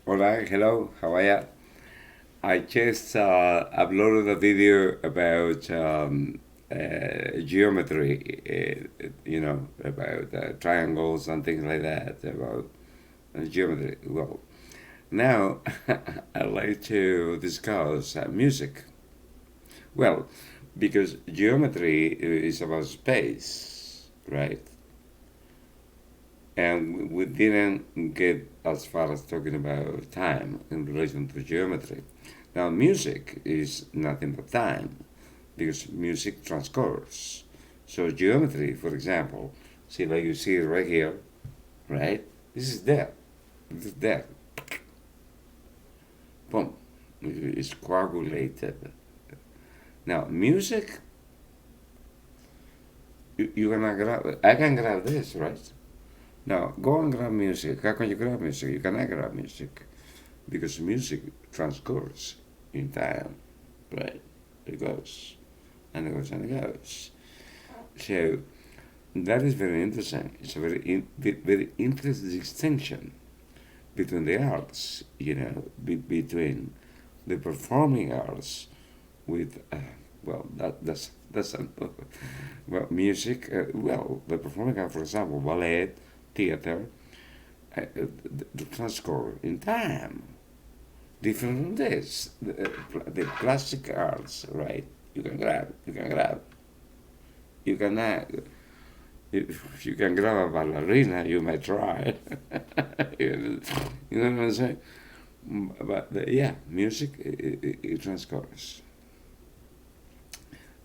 Hola, hello, how are you? I just uploaded a video about geometry, about triangles and things like that, about geometry. Well, now I'd like to discuss music. Well, because geometry is about space, right? And we didn't get as far as talking about time in relation to geometry. Now, music is nothing but time because music transcurs. So, geometry, for example, see, like you see it right here, right? This is there. This is there. Boom. It's coagulated. Now, music, you cannot grab, I can grab this, right? Now, go and grab music. How can you grab music? You cannot grab music because music transcurs in time, right? It goes and it goes and it goes. So that is very interesting. It's a very interesting distinction between the arts, between the performing arts with, well, music. The performing arts, for example, ballet, theater, transcur in time. Different from this, the classic arts, right? You can grab. You cannot. If you can grab a ballerina, you may try. You know what I'm saying? But yeah, music it transcurs.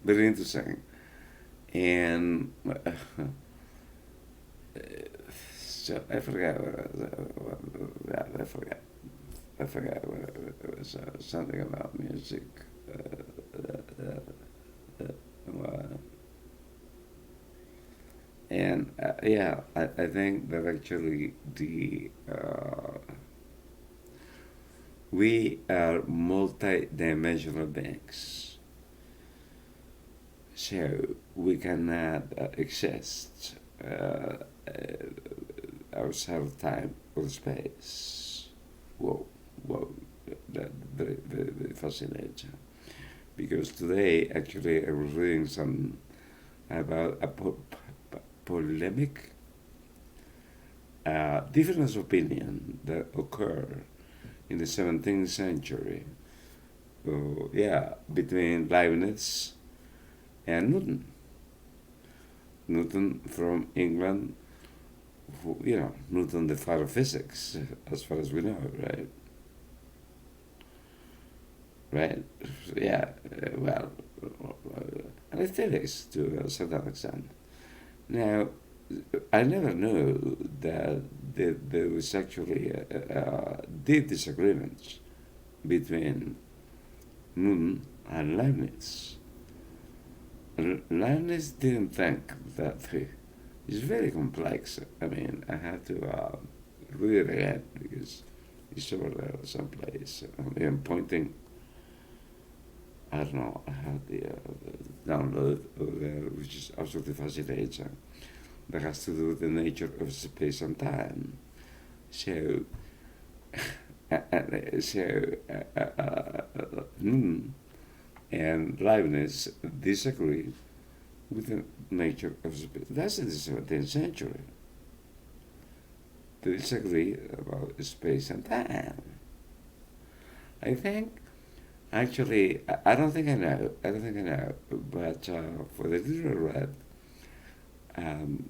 Very interesting. And so I forgot I forgot. I forgot what it was. Something about music. Uh, and yeah, I think that actually we are multi-dimensional beings, so we cannot exist outside of time or space. Whoa, whoa, that very fascinating. Because today, actually, I was reading some about a polemic difference of opinion that occurred in the 17th century. Yeah, between Leibniz and Newton. Newton from England, Newton, the father of physics, as far as we know, right? Right? Yeah, and it still is to a certain extent. Now, I never knew that there was actually deep disagreements between Newton and Leibniz. Leibniz didn't think that it's very complex. I mean, I had to read it again because it's over there someplace. I'm pointing. I don't know. I have the download over there, which is absolutely fascinating. That has to do with the nature of space and time. So, Newton and Leibniz disagree with the nature of space. That's in the 17th century. They disagree about space and time. I think, actually, I don't think I know. I don't think I know. But for the little read, um,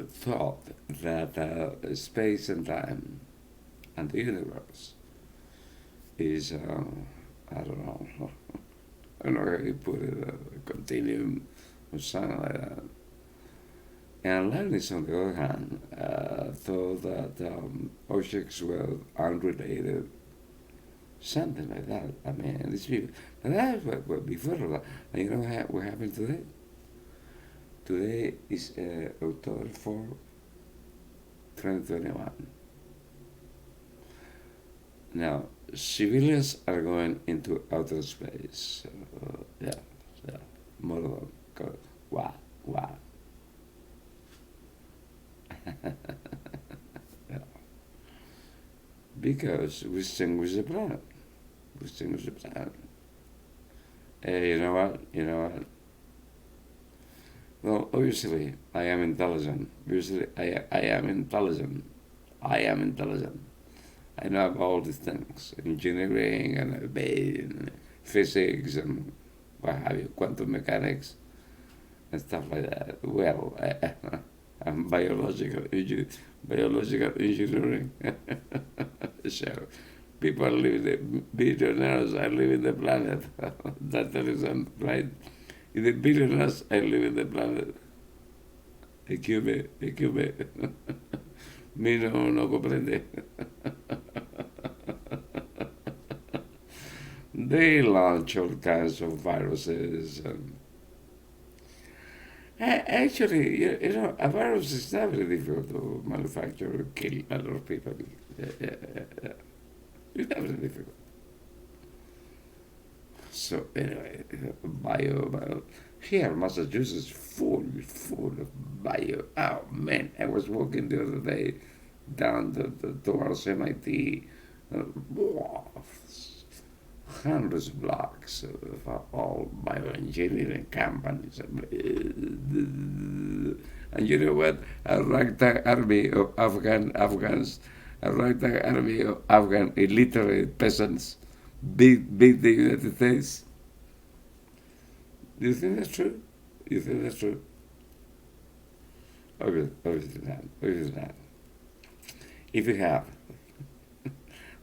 thought that space and time and the universe is, I don't know, I don't know how you put it, a continuum or something like that. And Leibniz, on the other hand, thought that objects were unrelated, something like that. I mean, these people, but that was before that. And you know what happened today? Today is October 4, 2021. Now, civilians are going into outer space. Yeah, yeah, more of them. Wow, wow. Yeah. because we extinguish the planet. We extinguish the planet. You know what? You know what? Well, obviously, I am intelligent. Obviously, I am intelligent. I am intelligent. I know about all these things, engineering and physics and what have you, quantum mechanics and stuff like that. Well, I'm biological engineering. So people are living the billionaires are living the planet. That's the reason, right? If the billionaires are living the planet, equipe. Mi no comprende. They launch all kinds of viruses. Actually, you know, a virus is not very difficult to manufacture or kill a lot of people. Yeah. It's not very difficult. So anyway, bio. Here, Massachusetts, full of bio. Oh man, I was walking the other day down towards MIT. Uh, Hundreds of blocks of all bioengineering companies. And you know what? A ragtag army of Afghans, a ragtag army of Afghan illiterate peasants beat the United States. Do you think that's true? Do you think that's true? Obviously not. Obviously not. If you have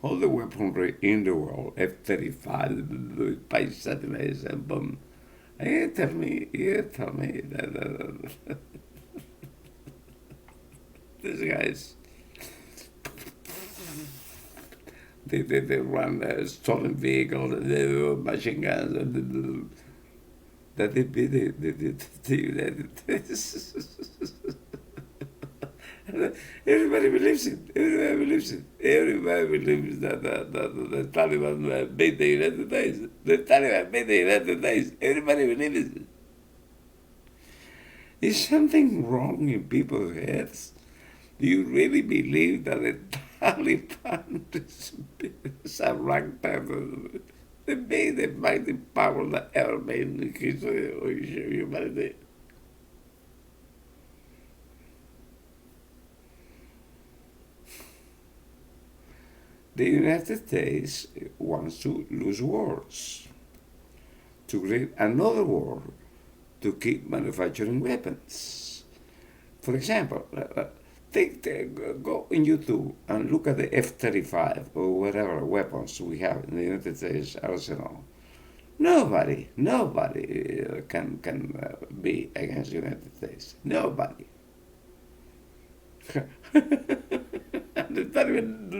all the weaponry in the world, F-35, Spice satellites, and boom. You tell me that these guys, they run stolen vehicles, machine guns, that they beat the United States. Everybody believes it. Everybody believes it. Everybody believes that the Taliban beat the United States. The Taliban beat the United States. Everybody believes it. Is something wrong in people's heads? Do you really believe that the Taliban is a ragtime? They made the mighty power that ever made in the history of humanity. The United States wants to lose wars, to create another war, to keep manufacturing weapons. For example, go in YouTube and look at the F-35 or whatever weapons we have in the United States arsenal. Nobody can be against the United States. Nobody. The Taliban,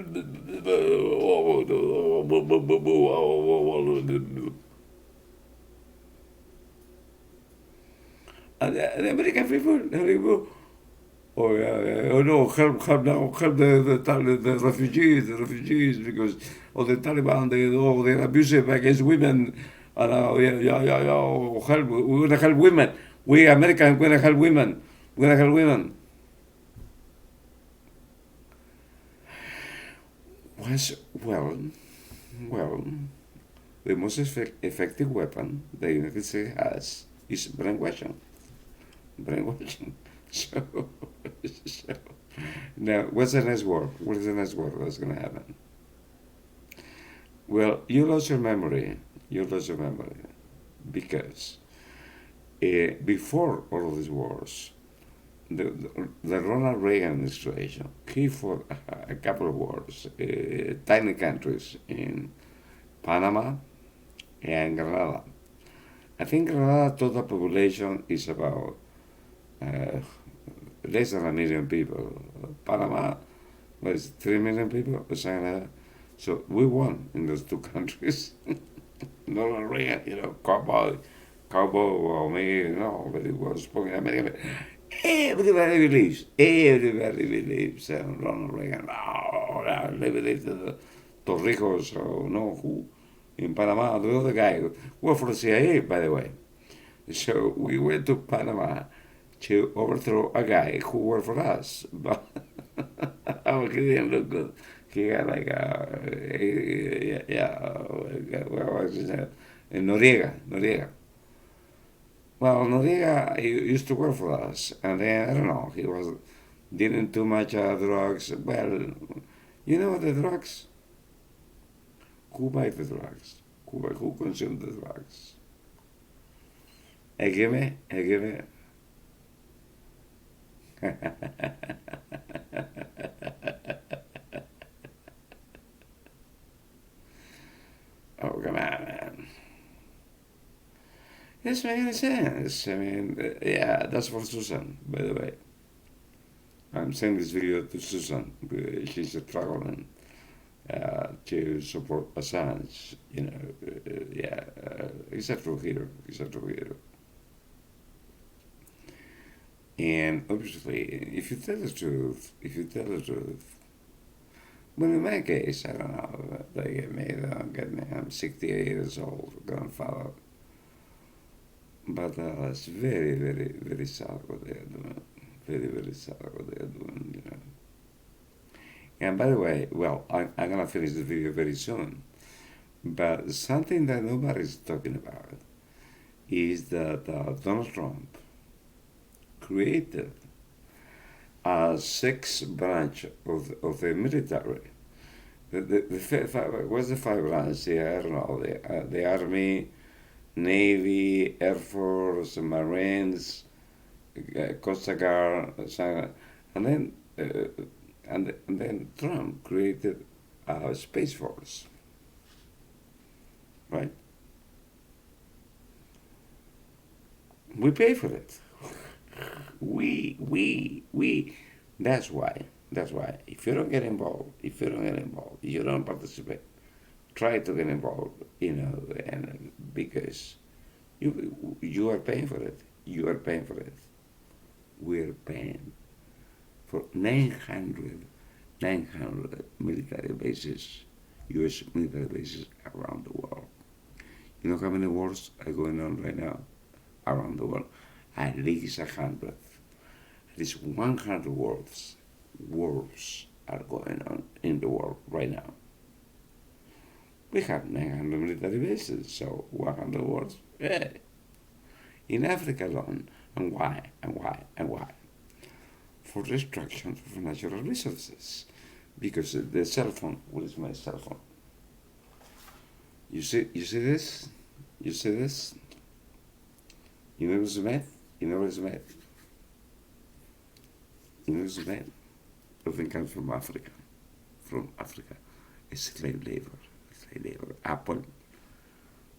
and the American people, oh yeah, oh no, help now, help the refugees, because the Taliban, they're abusive against women, and yeah, oh, help, we're gonna help women. We Americans, we're gonna help women. We're gonna help women. Was well, the most effective weapon the United States has is brainwashing. Brainwashing. So, so now, what's the next word? What is the next word that's going to happen? Well, you lost your memory. You lost your memory because before all of these wars, the Ronald Reagan administration, he fought a couple of wars, tiny countries in Panama and Grenada. I think Grenada total population is about uh, less than 1 million people. Panama was 3 million people, or something like that. So we won in those two countries. Ronald Reagan, cowboy, or maybe, but it was spoken American. Everybody believes Ronald Reagan. Oh, they believe the Torrijos, or no, who in Panama, the other guy worked for the CIA, by the way. So we went to Panama to overthrow a guy who worked for us. But oh, he didn't look good. He got like what was his name? Noriega. Well, Noriega he used to work for us, and then I don't know. He was dealing too much drugs. Well, you know the drugs. Who buy the drugs? Who consume the drugs? I give it. Oh, come on, man. It's making sense. I mean, yeah, that's for Susan, by the way. I'm sending this video to Susan. She's struggling to support Assange. Yeah, he's a true hero. He's a true hero. And obviously, if you tell the truth, well, in my case, I don't know, they get me, I'm 68 years old, grandfather. But it's very, very, very sad what they are doing. Very, very sad what they are doing. And by the way, well, I'm gonna finish the video very soon. But something that nobody's talking about is that Donald Trump created a sixth branch of the military. What's the five branches? Yeah, I don't know. The Army, Navy, Air Force, Marines, Coast Guard, and then and then Trump created a space force, right? We pay for it. We. That's why. That's why. If you don't get involved, you don't participate. Try to get involved, and because you are paying for it. You are paying for it. We're paying for 900 military bases, U.S. military bases around the world. You know how many wars are going on right now around the world? At least 100. At least 100 wars are going on in the world right now. We have 900 military bases, so 100 wars. Yeah. In Africa alone. And why? And why? And why? For destruction of natural resources. Because the cell phone, what is my cell phone? You see this? You see this? You know what's made? You know what's made? You know what's made? Everything comes from Africa. From Africa. It's slave labor. Slave labor. Apple,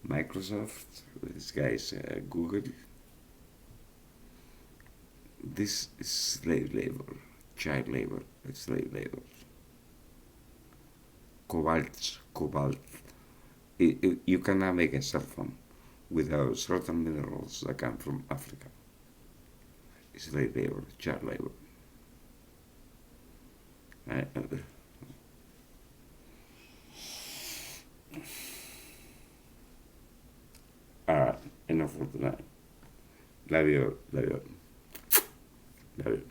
Microsoft, these guys, Google. This is slave labor, child labor, slave labor. Cobalt. You cannot make a cell phone without certain minerals that come from Africa. Slave labor, child labor. Alright, enough for tonight. Love you. Love you. Love you.